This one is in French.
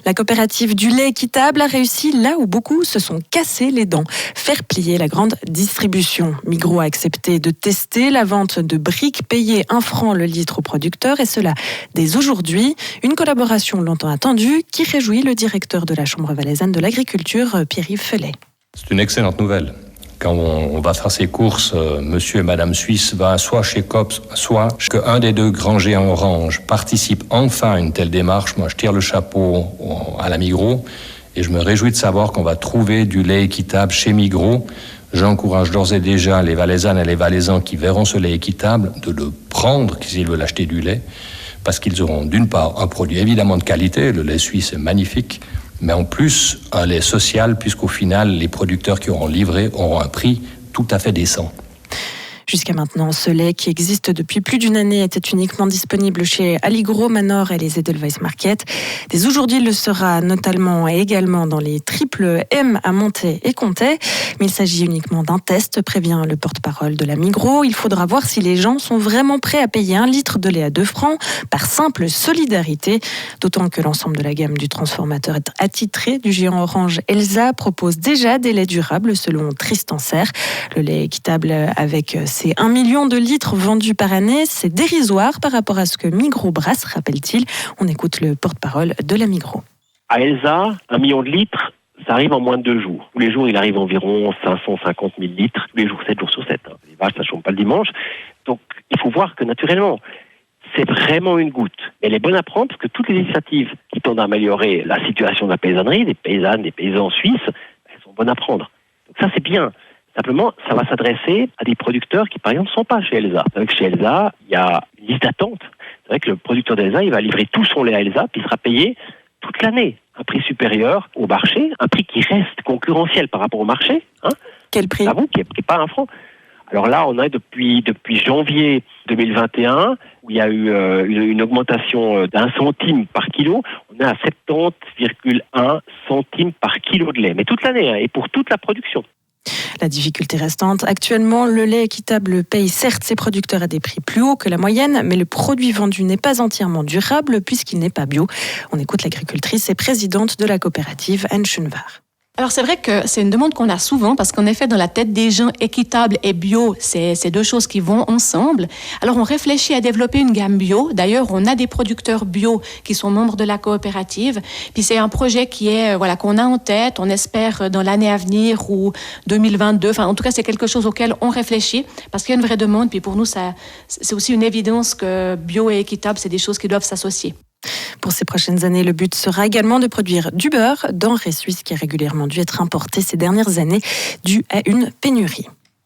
La coopérative du lait équitable a réussi là où beaucoup se sont cassés les dents. Faire plier la grande distribution. Migros a accepté de tester la vente de briques payées 1 franc le litre aux producteurs et cela dès aujourd'hui. Une collaboration longtemps attendue qui réjouit le directeur de la Chambre valaisanne de l'agriculture, Pierre-Yves Fellet. C'est une excellente nouvelle. Quand on va faire ses courses, monsieur et madame Suisse va soit chez Cops, soit qu'un des deux grands géants orange participe enfin à une telle démarche. Moi, je tire le chapeau à la Migros et je me réjouis de savoir qu'on va trouver du lait équitable chez Migros. J'encourage d'ores et déjà les Valaisannes et les Valaisans qui verront ce lait équitable de le prendre s'ils veulent acheter du lait, parce qu'ils auront d'une part un produit évidemment de qualité, le lait suisse est magnifique, mais en plus un lait social, puisqu'au final, les producteurs qui auront livré auront un prix tout à fait décent. Jusqu'à maintenant, ce lait qui existe depuis plus d'une année était uniquement disponible chez Alligro, Manor et les Edelweiss Market. Dès aujourd'hui, il le sera notamment et également dans les triples M à Montaix et Comté. Mais il s'agit uniquement d'un test, prévient le porte-parole de la Migros. Il faudra voir si les gens sont vraiment prêts à payer 1 litre de lait à 2 francs par simple solidarité. D'autant que l'ensemble de la gamme du transformateur attitré du géant orange Elsa propose déjà des laits durables selon Tristan Serre. Le lait équitable avec c'est 1 million de litres vendus par année. C'est dérisoire par rapport à ce que Migros brasse, rappelle-t-il. On écoute le porte-parole de la Migros. À Elsa, 1 million de litres, ça arrive en moins de 2 jours. Tous les jours, il arrive environ 550 000 litres. Tous les jours, 7 jours sur 7. Les vaches, ça ne chôme pas le dimanche. Donc, il faut voir que naturellement, c'est vraiment une goutte. Elle est bonne à prendre parce que toutes les initiatives qui tendent à améliorer la situation de la paysannerie, des paysannes, des paysans suisses, elles sont bonnes à prendre. Donc ça, c'est bien. Simplement, ça va s'adresser à des producteurs qui, par exemple, ne sont pas chez Elsa. C'est vrai que chez Elsa, il y a une liste d'attente. C'est vrai que le producteur d'Elsa, il va livrer tout son lait à Elsa, puis il sera payé toute l'année. Un prix supérieur au marché, un prix qui reste concurrentiel par rapport au marché. Quel prix ? J'avoue, qui n'est pas 1 franc. Alors là, on a depuis janvier 2021, où il y a eu une augmentation d'1 centime par kilo, on est à 70,1 centimes par kilo de lait. Mais toute l'année, et pour toute la production. La difficulté restante, actuellement, le lait équitable paye certes ses producteurs à des prix plus hauts que la moyenne, mais le produit vendu n'est pas entièrement durable puisqu'il n'est pas bio. On écoute l'agricultrice et présidente de la coopérative, Anne Schunvar. Alors c'est vrai que c'est une demande qu'on a souvent parce qu'en effet dans la tête des gens équitable et bio c'est deux choses qui vont ensemble. Alors on réfléchit à développer une gamme bio. D'ailleurs on a des producteurs bio qui sont membres de la coopérative. Puis c'est un projet qui est qu'on a en tête. On espère dans l'année à venir ou 2022. Enfin en tout cas c'est quelque chose auquel on réfléchit parce qu'il y a une vraie demande. Puis pour nous c'est aussi une évidence que bio et équitable c'est des choses qui doivent s'associer. Pour ces prochaines années, le but sera également de produire du beurre, denrée suisse qui a régulièrement dû être importée ces dernières années dû à une pénurie.